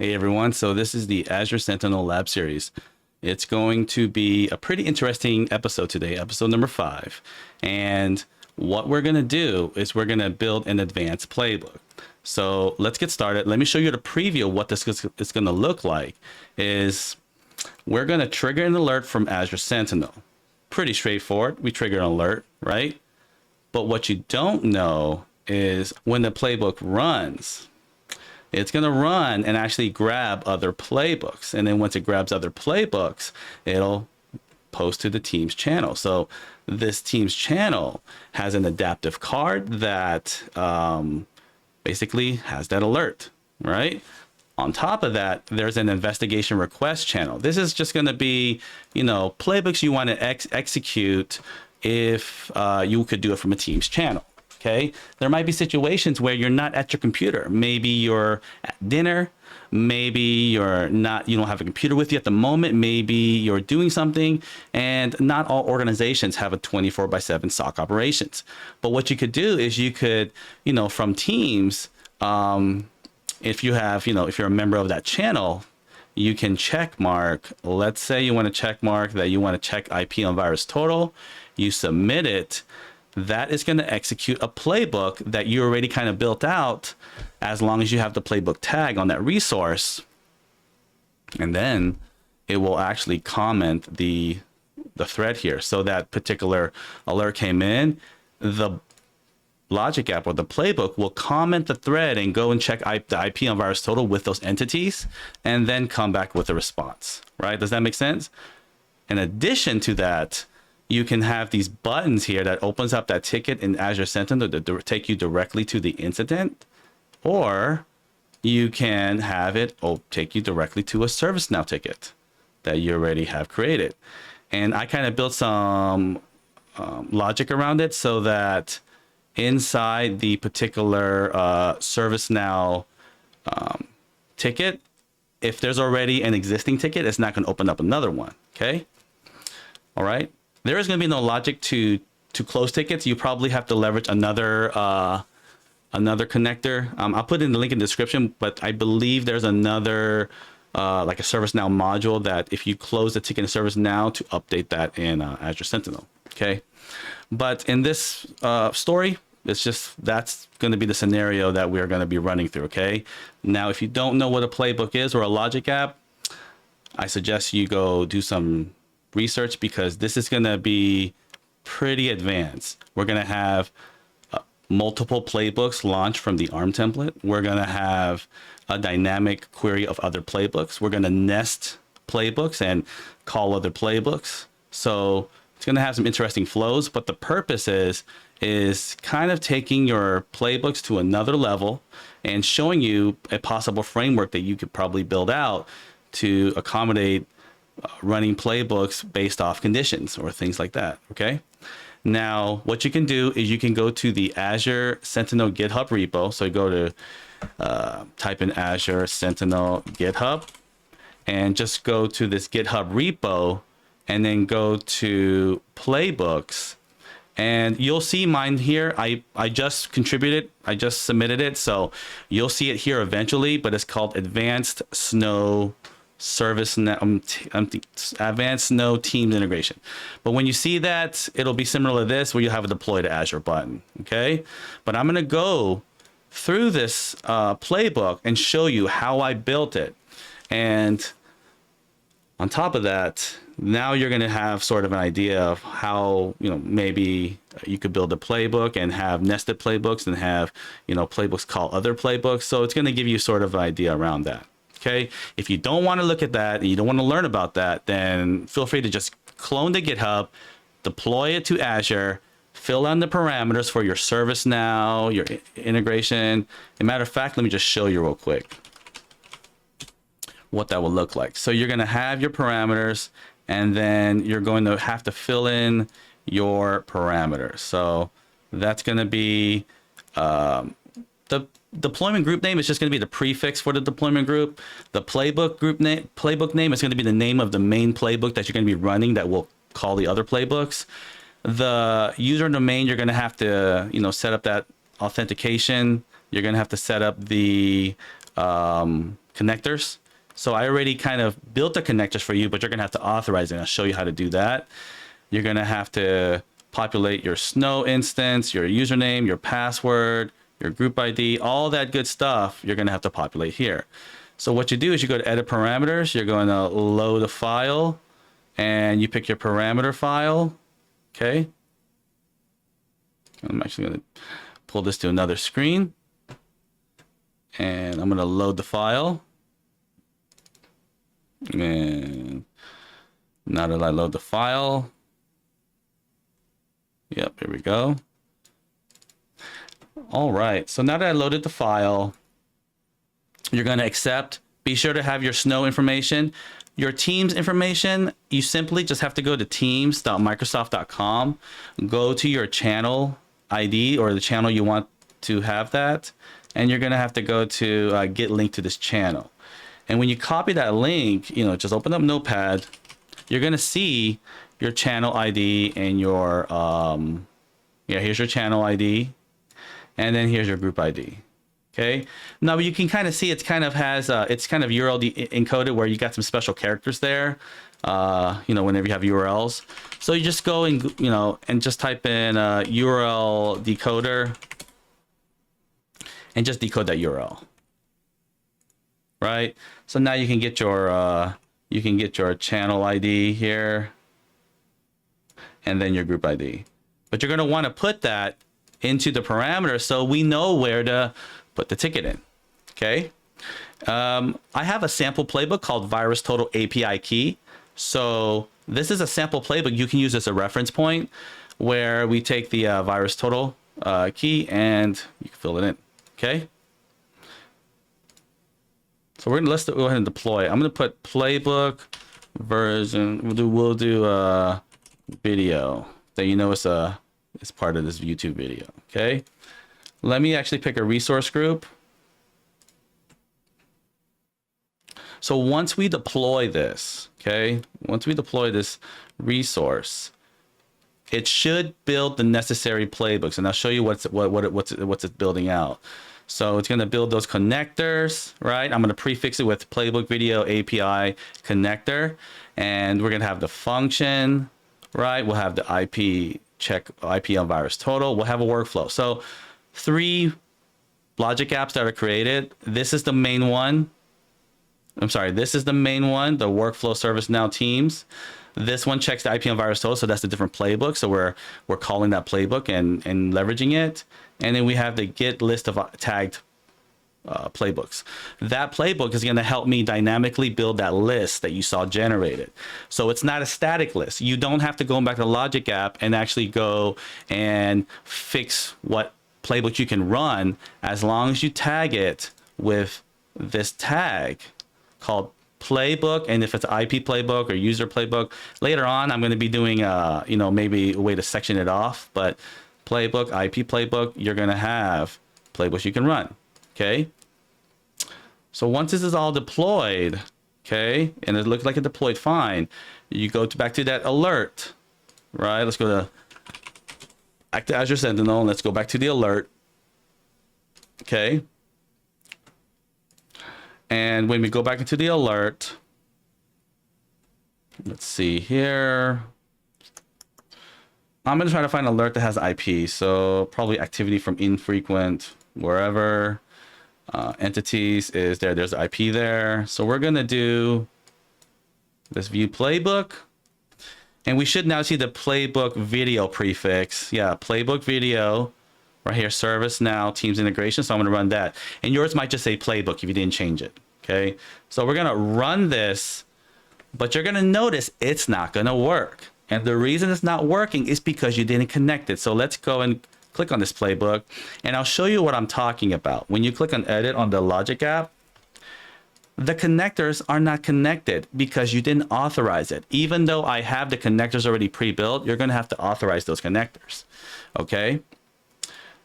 Hey everyone, so this is the Azure Sentinel Lab series. It's going to be a pretty interesting episode today, episode number 5. And what we're going to do is we're going to build an advanced playbook. So let's get started. Let me show you the preview of what this is going to look like. Is we're going to trigger an alert from Azure Sentinel. Pretty straightforward. We trigger an alert, right? But what you don't know is when the playbook runs, it's going to run and actually grab other playbooks. And then once it grabs other playbooks, it'll post to the Teams channel. So this Teams channel has an adaptive card that basically has that alert, right? On top of that, there's an investigation request channel. This is just going to be, playbooks you want to execute if you could do it from a Teams channel. Okay, there might be situations where you're not at your computer. Maybe you're at dinner. Maybe you don't have a computer with you at the moment. Maybe you're doing something, and not all organizations have a 24/7 SOC operations. But what you could do is you could, from Teams, if you have, if you're a member of that channel, you can check mark. Let's say you want to check mark that you want to check IP on virus total. You submit it. That is going to execute a playbook that you already kind of built out, as long as you have the playbook tag on that resource. And then it will actually comment the thread here. So that particular alert came in, the logic app or the playbook will comment the thread and go and check the IP on virus total with those entities, and then come back with a response, right? Does that make sense? In addition to that, you can have these buttons here that opens up that ticket in Azure Sentinel to take you directly to the incident, or you can have it take you directly to a ServiceNow ticket that you already have created. And I kind of built some logic around it so that inside the particular ServiceNow ticket, if there's already an existing ticket, it's not going to open up another one. Okay. All right. There is going to be no logic to close tickets. You probably have to leverage another connector. I'll put in the link in the description, but I believe there's another like a ServiceNow module that if you close the ticket in ServiceNow to update that in Azure Sentinel. Okay, but in this story, that's going to be the scenario that we're going to be running through. Okay, now if you don't know what a playbook is or a logic app, I suggest you go do some research, because this is going to be pretty advanced. We're going to have multiple playbooks launched from the ARM template. We're going to have a dynamic query of other playbooks. We're going to nest playbooks and call other playbooks. So it's going to have some interesting flows, but the purpose is kind of taking your playbooks to another level and showing you a possible framework that you could probably build out to accommodate running playbooks based off conditions or things like that. Okay. Now, what you can do is you can go to the Azure Sentinel GitHub repo. So you go to type in Azure Sentinel GitHub and just go to this GitHub repo and then go to Playbooks. And you'll see mine here. I just contributed. I just submitted it. So you'll see it here eventually, but it's called Advanced Snow Advanced Snow Teams Integration. But when you see that, it'll be similar to this, where you have a deploy to Azure button. Okay, but I'm going to go through this playbook and show you how I built it. And on top of that, now you're going to have sort of an idea of how, maybe you could build a playbook and have nested playbooks and have, playbooks call other playbooks. So it's going to give you sort of an idea around that. Okay, if you don't want to look at that and you don't want to learn about that, then feel free to just clone the GitHub, deploy it to Azure, fill in the parameters for your ServiceNow, your integration. As a matter of fact, let me just show you real quick what that will look like. So you're going to have your parameters, and then you're going to have to fill in your parameters. So that's going to be the deployment group name is just going to be the prefix for the deployment group. The playbook name is going to be the name of the main playbook that you're going to be running that will call the other playbooks. The user domain, you're going to have to, set up that authentication. You're going to have to set up the kind connectors. So I already kind of built the connectors for you, but you're going to have to authorize it. I'll show you how to do that. You're going to have to populate your Snow instance, your username, your password, your group ID, all that good stuff. You're going to have to populate here. So what you do is you go to edit parameters. You're going to load a file and you pick your parameter file. Okay. I'm actually going to pull this to another screen and I'm going to load the file. And now that I load the file, yep, here we go. All right, so now that I loaded the file, you're going to accept. Be sure to have your Snow information. Your Teams information, you simply just have to go to teams.microsoft.com, go to your channel ID or the channel you want to have that, and you're going to have to go to get link to this channel. And when you copy that link, you know, just open up Notepad, you're going to see your channel ID and your, here's your channel ID. And then here's your group ID. Okay. Now you can kind of see it's kind of has, it's kind of URL encoded where you got some special characters there, you know, whenever you have URLs. So you just go and, you know, and just type in URL decoder and just decode that URL. Right. So now you can get your channel ID here and then your group ID, but you're going to want to put that into the parameter so we know where to put the ticket in. Okay. I have a sample playbook called VirusTotal API key. So this is a sample playbook you can use as a reference point where we take the VirusTotal key and you can fill it in. Okay. So let's go ahead and deploy. I'm going to put playbook version. We'll do video. So you know it's part of this YouTube video. Okay. Let me actually pick a resource group. So once we deploy this, okay, once we deploy this resource, it should build the necessary playbooks, and I'll show you what's it building out. So it's going to build those connectors, right? I'm going to prefix it with Playbook Video API connector, and we're going to have the function, right? We'll have the IP check IP on VirusTotal. We'll have a workflow. So 3 logic apps that are created. This is the main one. I'm sorry, this is the main one, the workflow ServiceNow Teams. This one checks the IP on VirusTotal, so that's a different playbook. So we're calling that playbook and leveraging it. And then we have the get list of tagged playbooks. That playbook is going to help me dynamically build that list that you saw generated. So it's not a static list. You don't have to go back to the logic app and actually go and fix what playbook you can run as long as you tag it with this tag called playbook. And if it's IP playbook or user playbook, later on I'm going to be doing maybe a way to section it off, but playbook, IP playbook, you're going to have playbooks you can run. Okay. So once this is all deployed, okay, and it looks like it deployed fine, you go back to that alert, right? Let's go to Active Azure Sentinel and let's go back to the alert. Okay. And when we go back into the alert, let's see here. I'm going to try to find an alert that has IP. So probably activity from infrequent, wherever. Entities is there. There's the IP there. So we're going to do this view playbook. And we should now see the playbook video prefix. Yeah, playbook video. Right here, ServiceNow Teams integration. So I'm going to run that. And yours might just say playbook if you didn't change it. Okay. So we're going to run this, but you're going to notice it's not going to work. And the reason it's not working is because you didn't connect it. So let's go and click on this playbook and I'll show you what I'm talking about. When you click on edit on the logic app, the connectors are not connected because you didn't authorize it. Even though I have the connectors already pre-built, you're going to have to authorize those connectors. Okay.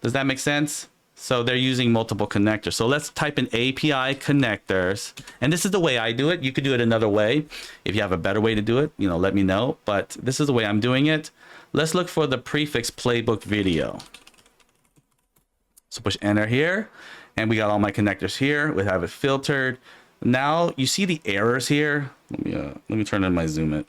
Does that make sense? So they're using multiple connectors. So let's type in API connectors. And this is the way I do it. You could do it another way. If you have a better way to do it, let me know. But this is the way I'm doing it. Let's look for the prefix playbook video. So push enter here. And we got all my connectors here. We have it filtered. Now you see the errors here. Let me turn on my zoom in.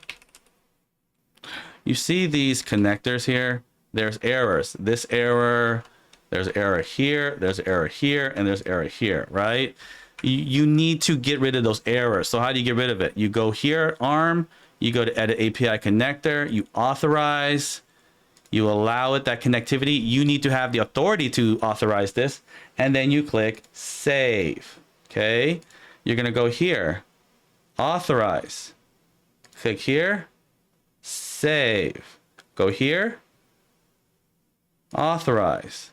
You see these connectors here. There's errors. This error, there's error here, there's error here, and there's error here, right? You need to get rid of those errors. So how do you get rid of it? You go here, ARM, you go to edit API connector, you authorize, you allow it that connectivity. You need to have the authority to authorize this, and then you click save. Okay, you're gonna go here, authorize, click here, save, go here, authorize,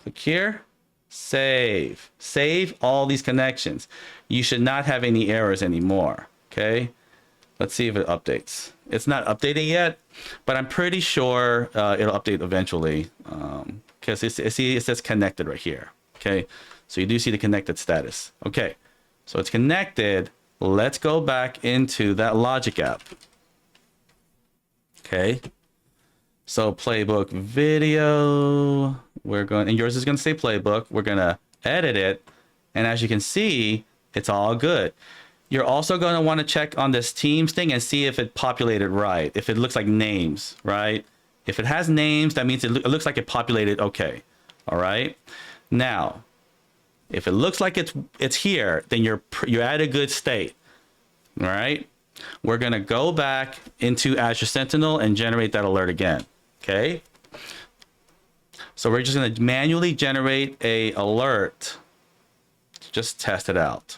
click here, save all these connections. You should not have any errors anymore. Okay, let's see if it updates. It's not updating yet, but I'm pretty sure it'll update eventually, because it says connected right here. Okay, so you do see the connected status. Okay, so it's connected. Let's go back into that logic app. Okay, so playbook video, we're going, and yours is going to say playbook. We're going to edit it, and as you can see, it's all good. You're also going to want to check on this Teams thing and see if it populated right. If it looks like names, right? If it has names, that means it looks like it populated okay. All right. Now, if it looks like it's here, then you're at a good state. All right. We're going to go back into Azure Sentinel and generate that alert again. Okay. So we're just going to manually generate a alert to just test it out.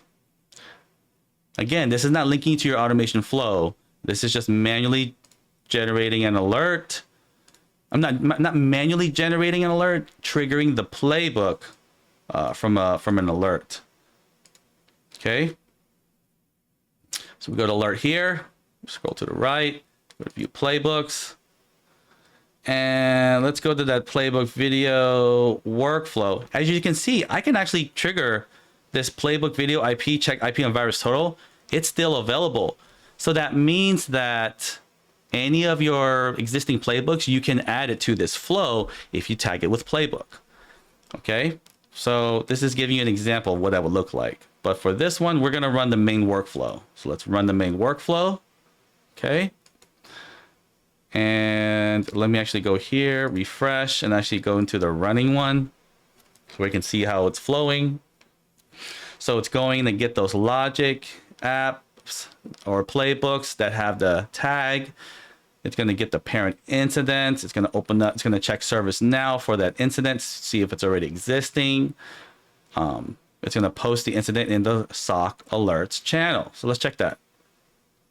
Again, this is not linking to your automation flow. This is just manually generating an alert. I'm not manually generating an alert, triggering the playbook from an alert. Okay. So we go to alert here, scroll to the right, go to view playbooks, and let's go to that playbook video workflow. As you can see, I can actually trigger this playbook video IP, check IP on virus total. It's still available. So that means that any of your existing playbooks, you can add it to this flow if you tag it with playbook. Okay, so this is giving you an example of what that would look like. But for this one, we're going to run the main workflow. So let's run the main workflow. Okay. And let me actually go here, refresh, and actually go into the running one so we can see how it's flowing. So it's going to get those logic apps or playbooks that have the tag. It's going to get the parent incidents. It's going to open up, it's going to check ServiceNow for that incident, see if it's already existing. It's going to post the incident in the SOC alerts channel. So let's check that.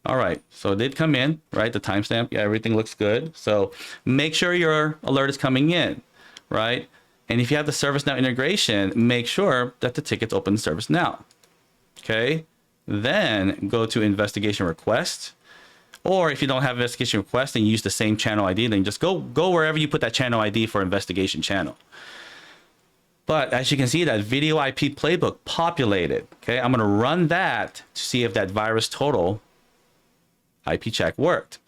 All right. So it did come in, right? The timestamp. Yeah, everything looks good. So make sure your alert is coming in, right? And if you have the ServiceNow integration, make sure that the ticket's open in ServiceNow. Okay. Then go to investigation request. Or if you don't have investigation request and use the same channel ID, then just go wherever you put that channel ID for investigation channel. But as you can see, that video IP playbook populated. Okay, I'm going to run that to see if that virus total IP check worked.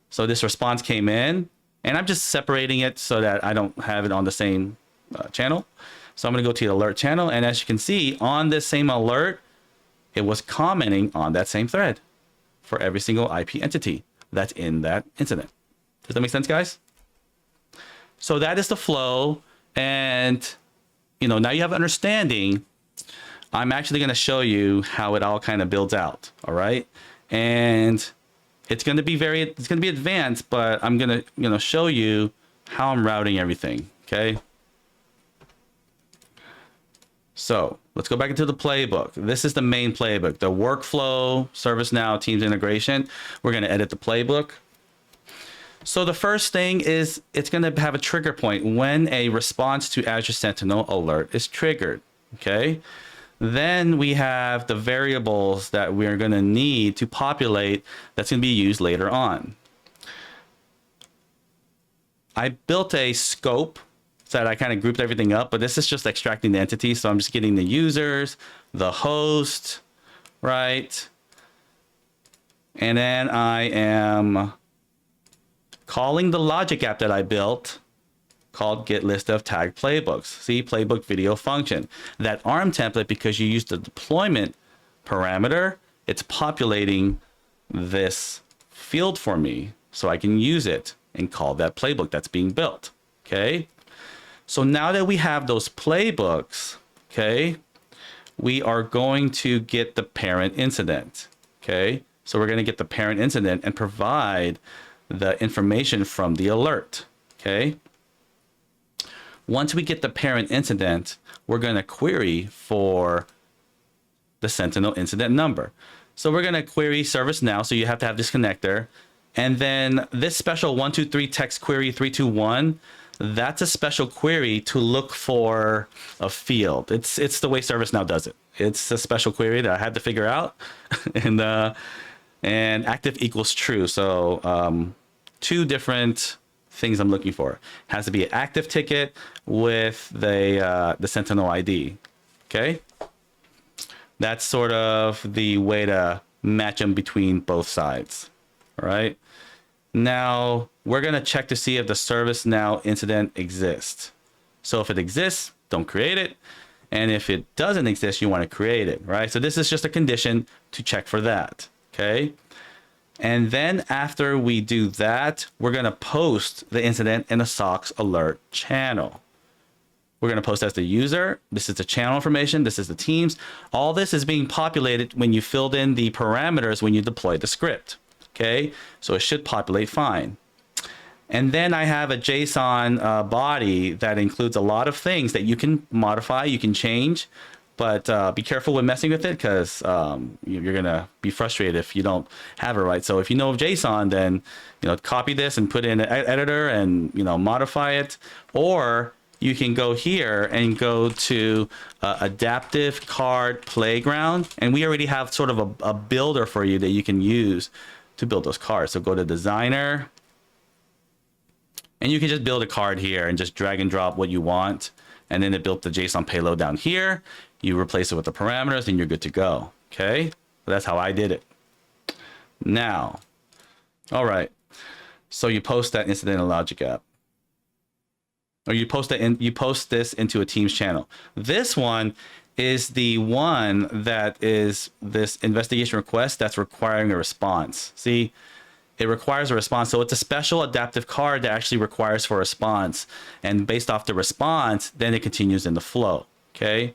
So this response came in, and I'm just separating it so that I don't have it on the same channel. So I'm going to go to the alert channel, and as you can see, on this same alert, it was commenting on that same thread for every single IP entity that's in that incident. Does that make sense, guys? So that is the flow, and now you have understanding. I'm actually going to show you how it all kind of builds out. All right. And it's going to be advanced, but I'm going to, show you how I'm routing everything. Okay. So let's go back into the playbook. This is the main playbook, the workflow, ServiceNow, Teams integration. We're going to edit the playbook. So the first thing is it's going to have a trigger point when a response to Azure Sentinel Alert is triggered. Okay. Then we have the variables that we're going to need to populate that's going to be used later on. I built a scope so that I kind of grouped everything up, but this is just extracting the entity. So I'm just getting the users, the host, right? And then I am calling the logic app that I built called get list of tagged playbooks. See, playbook video function. That ARM template, because you used the deployment parameter, it's populating this field for me so I can use it and call that playbook that's being built. Okay. So now that we have those playbooks, okay, we are going to get the parent incident. Okay. So we're going to get the parent incident and provide the information from the alert. Okay. Once we get the parent incident, we're going to query for the Sentinel incident number. So we're going to query ServiceNow. So you have to have this connector. And then this special 123 text query 321, that's a special query to look for a field. It's the way ServiceNow does it. It's a special query that I had to figure out. and active equals true. So two different things I'm looking for. It has to be an active ticket with the Sentinel ID. Okay. That's sort of the way to match them between both sides. All right. Now we're going to check to see if the ServiceNow incident exists. So if it exists, don't create it. And if it doesn't exist, you want to create it, right? So this is just a condition to check for that. Okay. And then after we do that, we're going to post the incident in a SOX alert channel. We're going to post as the user. This is the channel information. This is the teams. All this is being populated when you filled in the parameters when you deploy the script. Okay, so it should populate fine. And then I have a JSON body that includes a lot of things that you can modify, you can change, but be careful with messing with it because you're going to be frustrated if you don't have it right. So if you know JSON, then copy this and put it in an editor and modify it, or you can go here and go to adaptive card playground, and we already have sort of a builder for you that you can use to build those cards. So go to designer, and you can just build a card here and just drag and drop what you want, and then it built the JSON payload down here. You replace it with the parameters, and you're good to go. Okay, so that's how I did it. Now, all right. So you post that incident in Logic App. Or you post this into a Teams channel. This one is the one that is this investigation request that's requiring a response. See, it requires a response. So it's a special adaptive card that actually requires for a response. And based off the response, then it continues in the flow. Okay.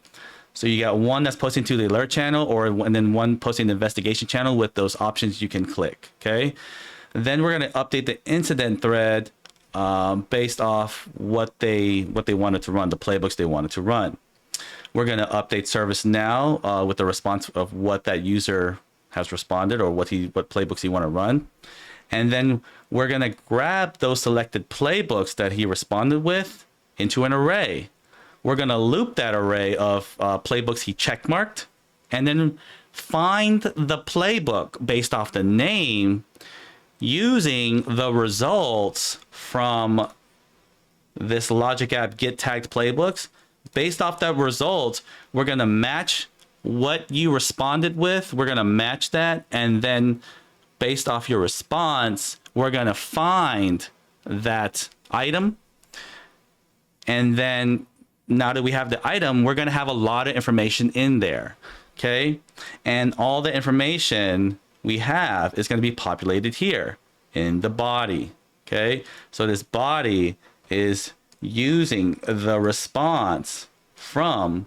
So you got one that's posting to the alert channel, and then one posting the investigation channel with those options you can click. Okay. Then we're going to update the incident thread based off what they wanted to run, the playbooks they wanted to run. We're going to update ServiceNow with the response of what that user has responded or what playbooks he want to run. And then we're going to grab those selected playbooks that he responded with into an array. We're going to loop that array of playbooks he checkmarked, and then find the playbook based off the name using the results from this Logic App get tagged playbooks. Based off that result, we're going to match what you responded with. We're going to match that. And then based off your response, we're going to find that item. And then now that we have the item, we're going to have a lot of information in there. Okay. And all the information we have is going to be populated here in the body. Okay. So this body is using the response from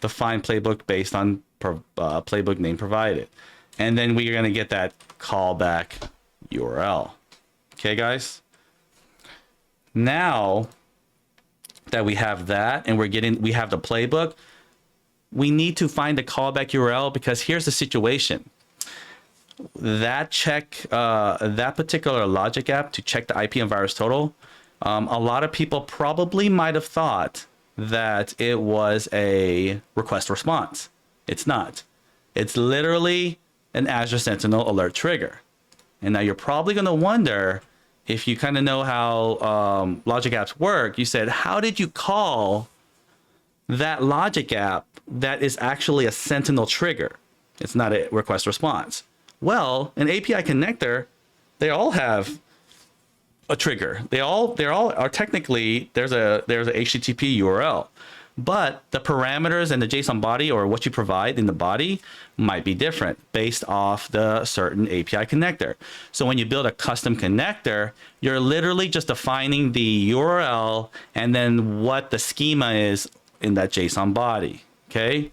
the find playbook based on playbook name provided. And then we are going to get that callback URL. Okay, guys. Now that we have that and we have the playbook, we need to find the callback URL because here's the situation. That particular Logic App to check the IP and virus total, a lot of people probably might have thought that it was a request response. It's not. It's literally an Azure Sentinel Alert trigger. And now you're probably going to wonder, if you kind of know how Logic Apps work, you said, how did you call that Logic App that is actually a Sentinel trigger? It's not a request response. Well, an API connector, they all have a trigger. They all are technically, there's a HTTP URL, but the parameters and the JSON body or what you provide in the body might be different based off the certain API connector. So when you build a custom connector, you're literally just defining the URL and then what the schema is in that JSON body, okay?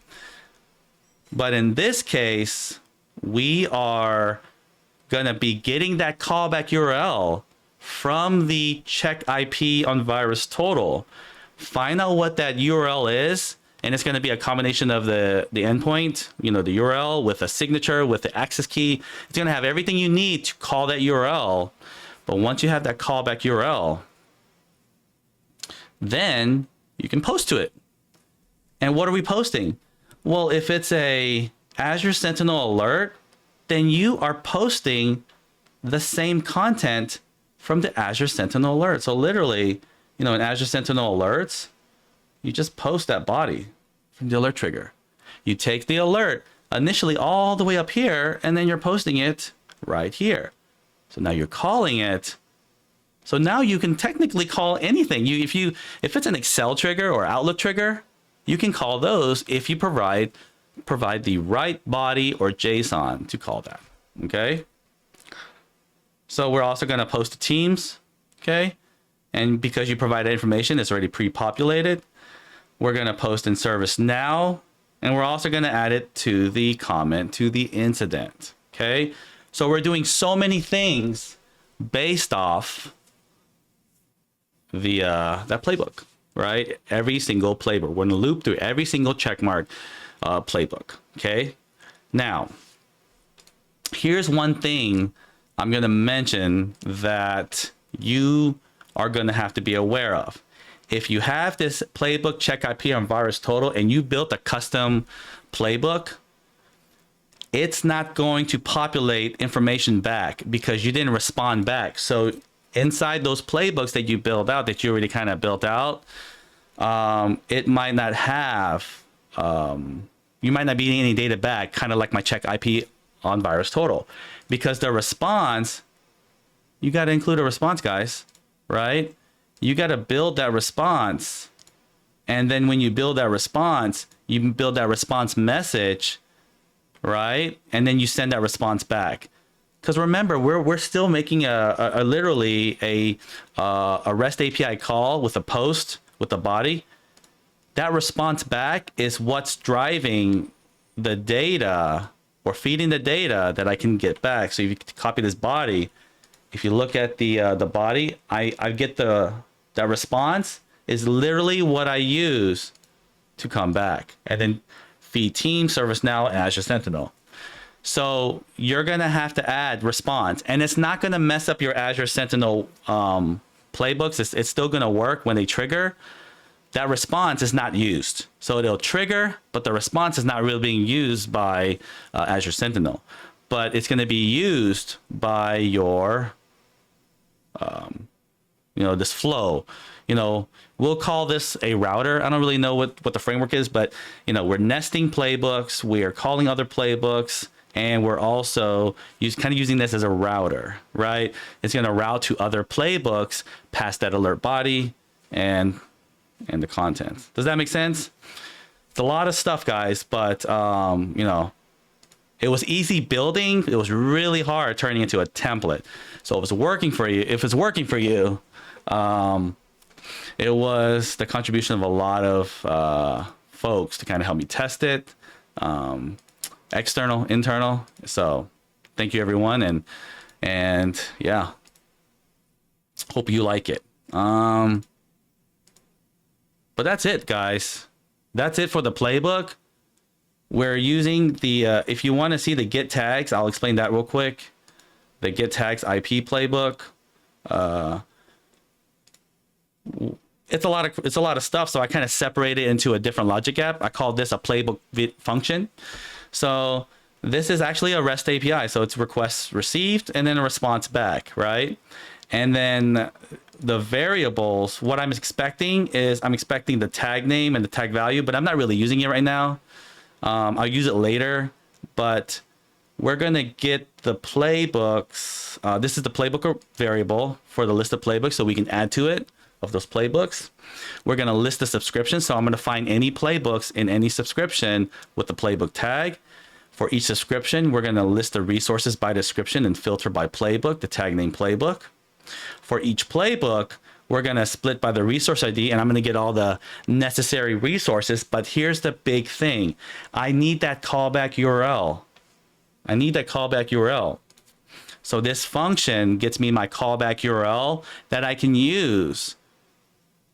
But in this case, we are going to be getting that callback URL from the check IP on virus total. Find out what that URL is, and it's going to be a combination of the endpoint, the URL with a signature, with the access key. It's going to have everything you need to call that URL. But once you have that callback URL, then you can post to it. And what are we posting? Well, if it's a Azure Sentinel Alert, then you are posting the same content from the Azure Sentinel Alert. So literally, in Azure Sentinel Alerts, you just post that body from the alert trigger. You take the alert initially all the way up here, and then you're posting it right here. So now you're calling it. So now you can technically call anything. If it's an Excel trigger or Outlook trigger, you can call those if you provide the right body or JSON to call that. Okay. So we're also going to post to Teams. Okay. And because you provide information, it's already pre-populated. We're going to post in ServiceNow, and we're also going to add it to the comment, to the incident. Okay. So we're doing so many things based off the that playbook, right? Every single playbook. We're going to loop through every single checkmark playbook. Okay. Now, here's one thing I'm going to mention that you are going to have to be aware of. If you have this playbook check IP on virus total and you built a custom playbook, it's not going to populate information back because you didn't respond back. So inside those playbooks that you build out, that you already kind of built out, it might not have, you might not be getting any data back, kind of like my check IP on virus total, because the response, you got to include a response, guys, right? You got to build that response. And then when you build that response, you build that response message, right? And then you send that response back. Because remember, we're still making a literally a REST API call with a post with a body. That response back is what's driving the data or feeding the data that I can get back. So if you copy this body, if you look at the body, I get that response is literally what I use to come back, and then feed Team, ServiceNow, and Azure Sentinel. So you're going to have to add response, and it's not going to mess up your Azure Sentinel playbooks. It's still going to work when they trigger. That response is not used. So it'll trigger, but the response is not really being used by Azure Sentinel. But it's going to be used by your, this flow. We'll call this a router. I don't really know what the framework is, but, we're nesting playbooks. We are calling other playbooks. And we're also using this as a router, right? It's going to route to other playbooks past that alert body and the content. Does that make sense? It's a lot of stuff, guys, but, it was easy building. It was really hard turning into a template. So if it's working for you, it was the contribution of a lot of folks to kind of help me test it. External, internal. So thank you, everyone. And yeah, hope you like it. But that's it, guys. That's it for the playbook. We're using the, if you want to see the git tags, I'll explain that real quick. The git tags IP playbook. It's a lot of stuff. So I kind of separate it into a different logic app. I call this a playbook function. So this is actually a REST API. So it's requests received and then a response back, right? And then the variables, what I'm expecting is I'm expecting the tag name and the tag value, but I'm not really using it right now. I'll use it later, but we're going to get the playbooks. This is the playbook variable for the list of playbooks, so we can add to it. of those playbooks. We're going to list the subscription. So I'm going to find any playbooks in any subscription with the playbook tag. For each subscription, we're going to list the resources by description and filter by playbook, the tag name playbook. For each playbook, we're going to split by the resource ID, and I'm going to get all the necessary resources. But here's the big thing. I need that callback URL. I need that callback URL. So this function gets me my callback URL that I can use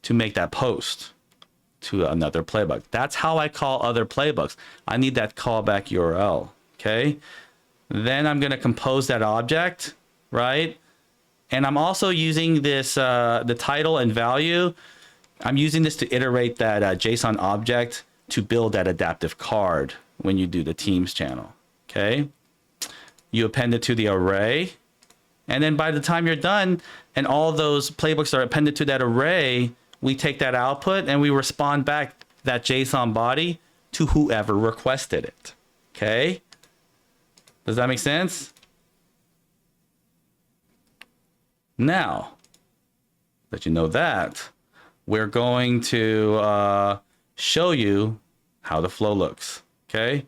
to make that post to another playbook. That's how I call other playbooks. I need that callback URL, okay? Then I'm going to compose that object, right? And I'm also using this, the title and value. I'm using this to iterate that JSON object to build that adaptive card when you do the Teams channel, okay? You append it to the array. And then by the time you're done and all those playbooks are appended to that array, we take that output and we respond back that JSON body to whoever requested it, okay? Does that make sense? Now, that you know that, we're going to show you how the flow looks, okay?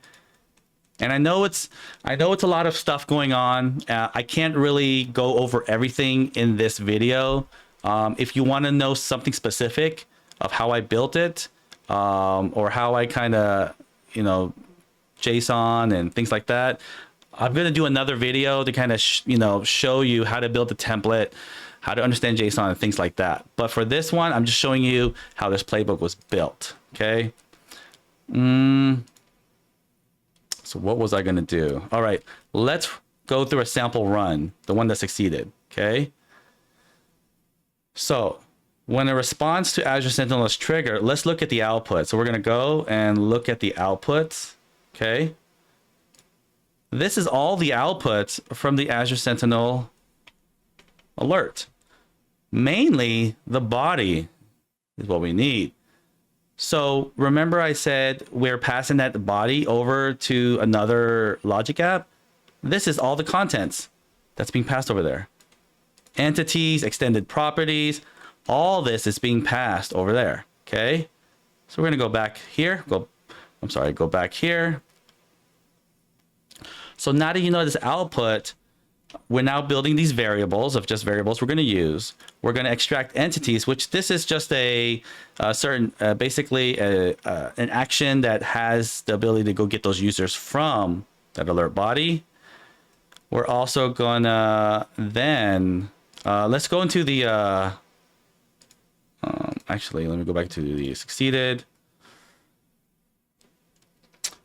And I know it's a lot of stuff going on. I can't really go over everything in this video. If you want to know something specific of how I built it, or how I kind of, JSON and things like that, I'm going to do another video to kind of, show you how to build a template, how to understand JSON and things like that. But for this one, I'm just showing you how this playbook was built. Okay. So what was I going to do? All right, let's go through a sample run, the one that succeeded. Okay. So when a response to Azure Sentinel is triggered, let's look at the output. So we're going to go and look at the outputs. Okay. This is all the outputs from the Azure Sentinel Alert. Mainly the body is what we need. So remember I said we're passing that body over to another logic app? This is all the contents that's being passed over there. Entities, extended properties, all this is being passed over there, okay? So we're gonna go back here, go back here. So now that you know this output, we're now building these variables of just variables we're going to use. We're going to extract entities, which this is just a certain, basically an action that has the ability to go get those users from that alert body. We're also going to then, let's go into the, actually, let me go back to the succeeded.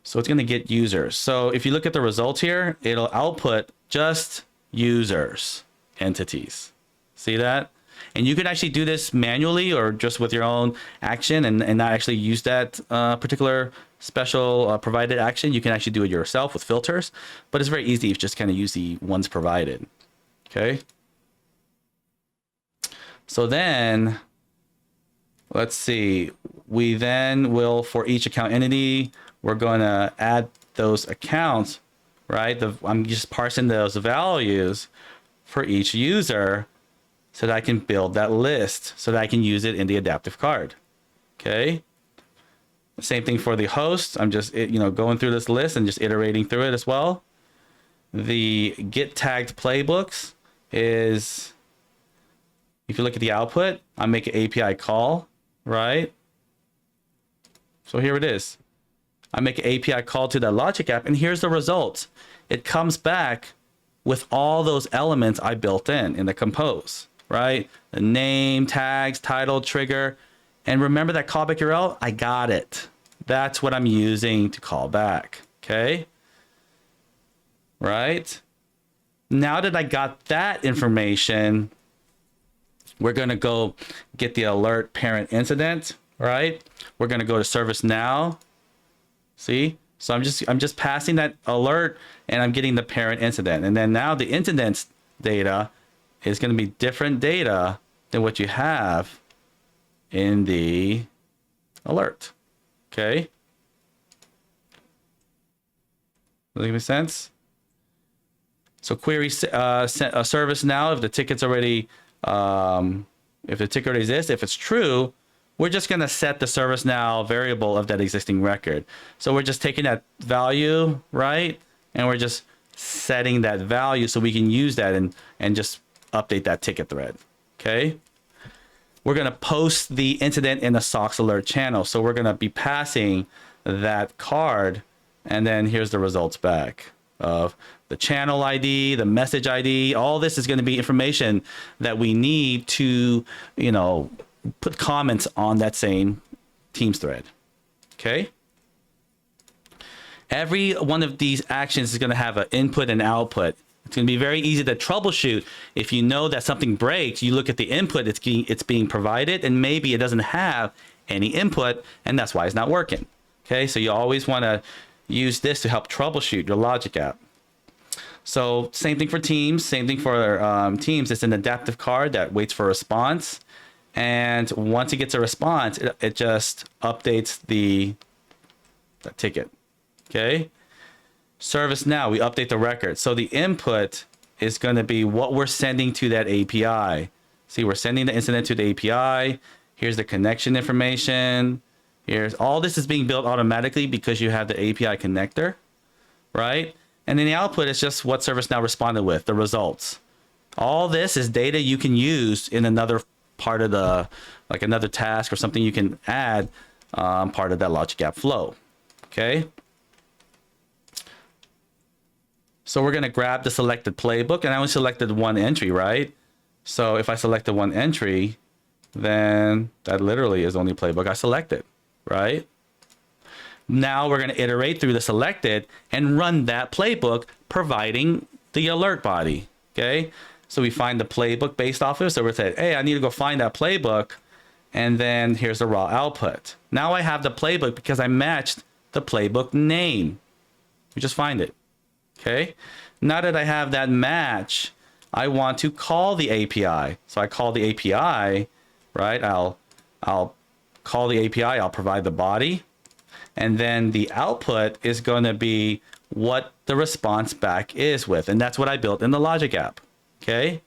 So it's going to get users. So if you look at the results here, it'll output just users, entities. See that? And you can actually do this manually or just with your own action and not actually use that particular special provided action. You can actually do it yourself with filters, but it's very easy if you just kind of use the ones provided. Okay. So then let's see, we then will, for each account entity, we're going to add those accounts, right? I'm just parsing those values for each user so that I can build that list so that I can use it in the adaptive card. Okay. The same thing for the host. I'm just, going through this list and just iterating through it as well. The get tagged playbooks is, if you look at the output, I make an API call, right? So here it is. I make an API call to that logic app, and here's the results. It comes back with all those elements I built in the compose, right? The name, tags, title, trigger. And remember that callback URL? I got it. That's what I'm using to call back, okay? Right? Now that I got that information, we're gonna go get the alert parent incident, right? We're gonna go to ServiceNow. See, so I'm just passing that alert and I'm getting the parent incident. And then now the incidents data is going to be different data than what you have in the alert. Okay. Does that make sense? So query ServiceNow if the ticket's already if the ticket exists, if it's true, we're just going to set the ServiceNow variable of that existing record. So we're just taking that value, right? And we're just setting that value so we can use that and just update that ticket thread. Okay. We're going to post the incident in the SOX alert channel. So we're going to be passing that card, and then here's the results back of the channel ID, the message ID. All this is going to be information that we need to, you know, put comments on that same Teams thread. Okay. Every one of these actions is going to have an input and output. It's going to be very easy to troubleshoot. If you know that something breaks, you look at the input, it's being provided, and maybe it doesn't have any input, and that's why it's not working. Okay, so you always want to use this to help troubleshoot your logic app. So same thing for Teams, same thing for Teams. It's an adaptive card that waits for a response, and once it gets a response, it just updates the ticket. Okay. ServiceNow, we update the record. So the input is going to be what we're sending to that API. See, we're sending the incident to the API. Here's the connection information. Here's all this is being built automatically because you have the API connector, right? And then the output is just what ServiceNow responded with, the results. All this is data you can use in another part of the, like another task or something you can add part of that logic app flow. Okay. So we're going to grab the selected playbook, and I only selected one entry, right? So if I selected one entry, then that literally is only playbook I selected, right? Now we're going to iterate through the selected and run that playbook, providing the alert body, okay? So we find the playbook based off of it. So we're saying, hey, I need to go find that playbook, and then here's the raw output. Now I have the playbook because I matched the playbook name. We just find it. Okay, now that I have that match, I want to call the API. So I call the API, right? I'll call the API, I'll provide the body, and then the output is going to be what the response back is with. And that's what I built in the logic app. Okay,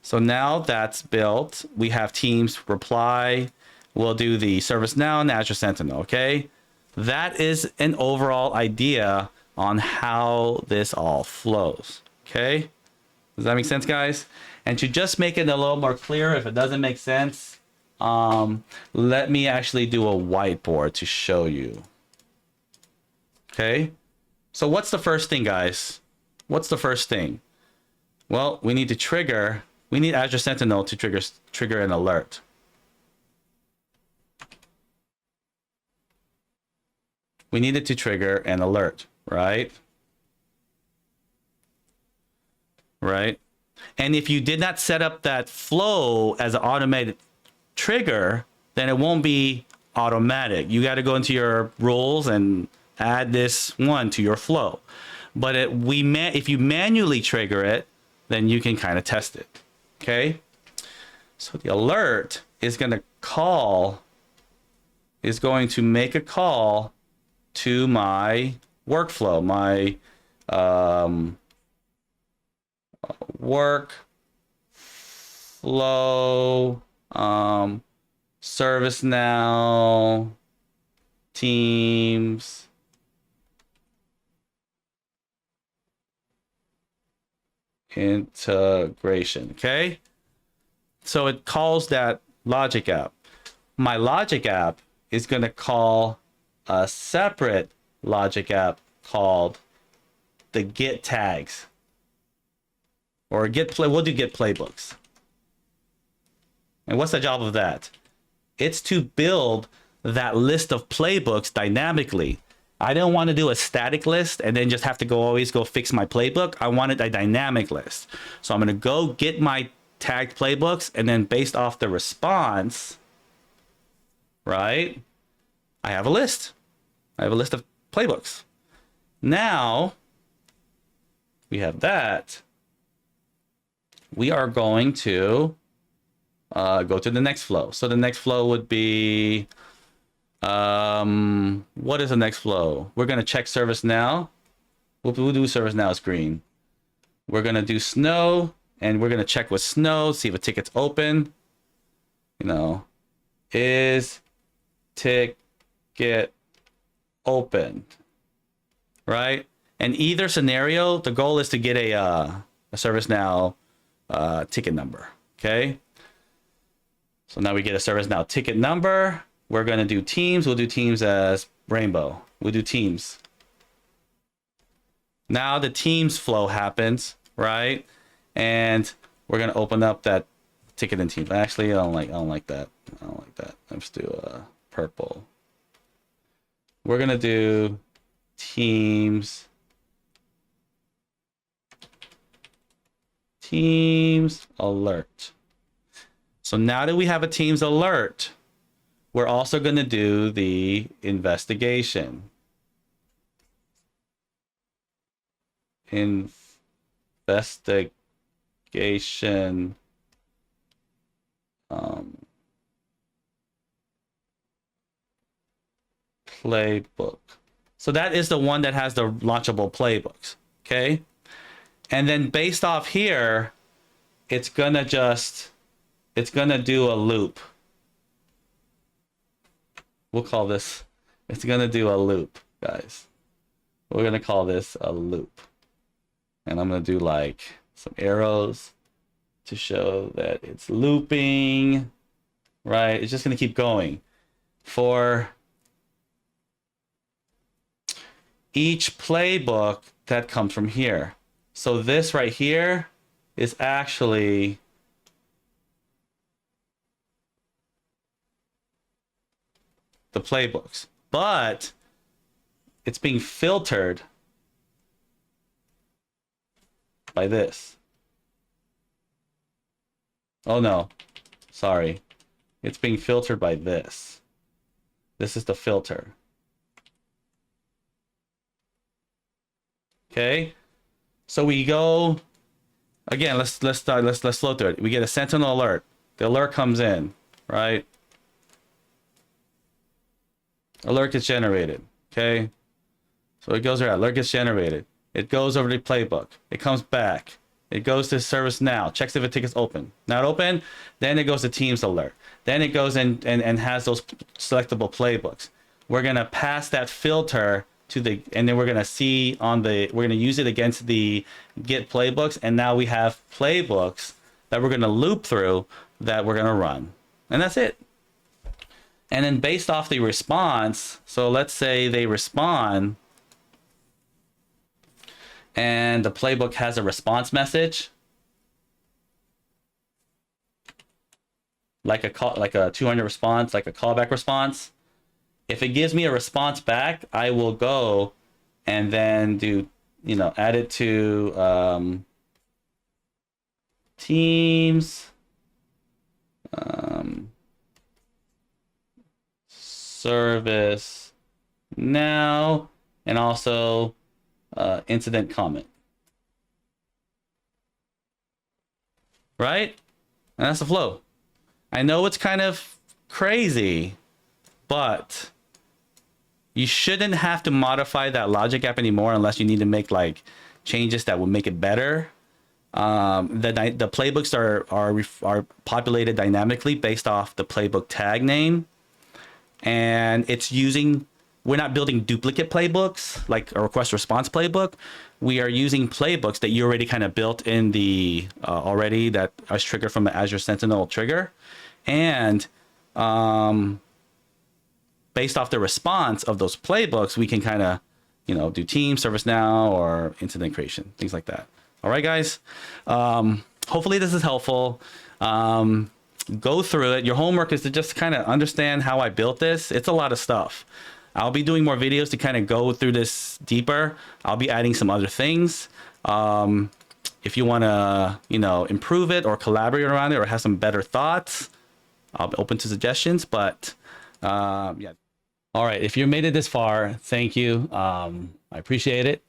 so now that's built. We have Teams reply. We'll do the ServiceNow and Azure Sentinel. Okay, that is an overall idea on how this all flows. Okay, does that make sense, guys? And to just make it a little more clear, if it doesn't make sense, let me actually do a whiteboard to show you. Okay, so what's the first thing, guys? What's the first thing? Well, we need Azure Sentinel to trigger an alert. We need it to trigger an alert. Right? Right? And if you did not set up that flow as an automated trigger, then it won't be automatic. You got to go into your rules and add this one to your flow. But if you manually trigger it, then you can kind of test it. Okay? So the alert is going to make a call to my workflow, my workflow, ServiceNow, Teams, integration. Okay, so it calls that logic app. My logic app is going to call a separate logic app called the get tags, or we'll do get playbooks. And what's the job of that? It's to build that list of playbooks dynamically. I don't want to do a static list and then just have to always go fix my playbook. I wanted a dynamic list. So I'm going to go get my tagged playbooks, and then based off the response, right, I have a list. I have a list of playbooks. Now we have that. We are going to go to the next flow. So the next flow would be, what is the next flow? We're going to check ServiceNow. We'll do ServiceNow screen. We're going to do snow, and we're going to check with snow, see if a ticket's open. you know, is ticket opened, right? In either scenario, the goal is to get a ServiceNow ticket number, okay? So now we get a ServiceNow ticket number. We're going to do teams. We'll do teams as rainbow. We'll do teams. Now the teams flow happens, right? And we're going to open up that ticket in teams. Actually, I don't like that. I don't like that. Let's do purple. We're going to do teams. Teams alert. So now that we have a teams alert, we're also going to do the investigation. Investigation. Playbook. So that is the one that has the launchable playbooks. Okay. And then based off here, it's gonna do a loop. We'll call this, it's gonna do a loop, guys. We're gonna call this a loop. And I'm gonna do like some arrows to show that it's looping, right? It's just gonna keep going for each playbook that comes from here. So this right here is actually the playbooks, but it's being filtered by this. Oh no, sorry. It's being filtered by this. This is the filter. Okay. So we go again, let's flow through it. We get a Sentinel alert. The alert comes in, right? Alert gets generated. Okay. So it goes around, alert gets generated. It goes over to the playbook. It comes back. It goes to ServiceNow, checks if a ticket's open. Not open, then it goes to Teams alert. Then it goes and has those selectable playbooks. We're gonna pass that filter to the, and then we're gonna see on the, we're gonna use it against the Git playbooks, and now we have playbooks that we're gonna loop through that we're gonna run. And that's it. And then based off the response, so let's say they respond, and the playbook has a response message, like a call, like a 200 response, like a callback response. If it gives me a response back, I will go and then do, you know, add it to Teams, ServiceNow, and also incident comment. Right? And that's the flow. I know it's kind of crazy, but you shouldn't have to modify that logic app anymore unless you need to make like changes that will make it better. The playbooks are populated dynamically based off the playbook tag name, and it's using, we're not building duplicate playbooks like a request response playbook. We are using playbooks that you already kind of built in the already that is triggered from the Azure Sentinel trigger, and based off the response of those playbooks, we can kind of, you know, do team, ServiceNow, or incident creation, things like that. All right, guys. Hopefully this is helpful. Go through it. Your homework is to just kind of understand how I built this. It's a lot of stuff. I'll be doing more videos to kind of go through this deeper. I'll be adding some other things. If you want to, you know, improve it or collaborate around it or have some better thoughts, I'll be open to suggestions. But yeah. All right. If you made it this far, thank you. I appreciate it,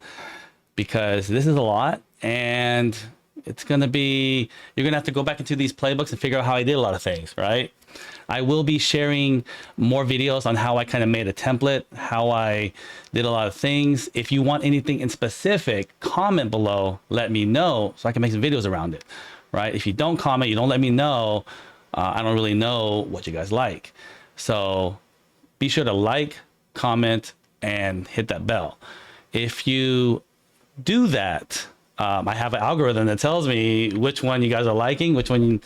because this is a lot, and it's going to be, you're going to have to go back into these playbooks and figure out how I did a lot of things, right? I will be sharing more videos on how I kind of made a template, how I did a lot of things. If you want anything in specific, comment below, let me know so I can make some videos around it, right? If you don't comment, you don't let me know, I don't really know what you guys like. So be sure to like, comment, and hit that bell. If you do that, I have an algorithm that tells me which one you guys are liking, which one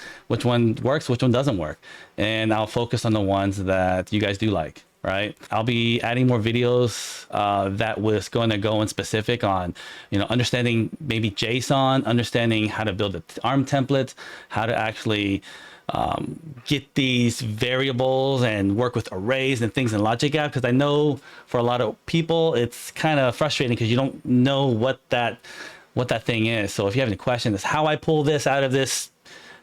works, which one doesn't work, and I'll focus on the ones that you guys do like. Right? I'll be adding more videos that was going to go in specific on, understanding maybe JSON, understanding how to build the ARM templates, how to actually get these variables and work with arrays and things in Logic App, because I know for a lot of people it's kind of frustrating because you don't know what that thing is. So if you have any questions, how I pull this out of this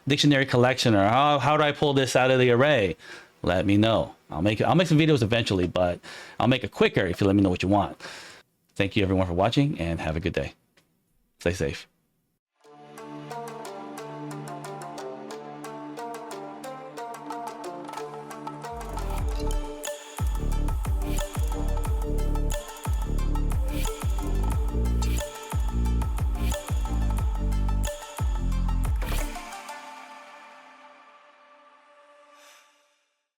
dictionary collection, or how do I pull this out of the array, let me know. I'll make some videos eventually, but I'll make it quicker if you let me know what you want. Thank you everyone for watching, and have a good day. Stay safe.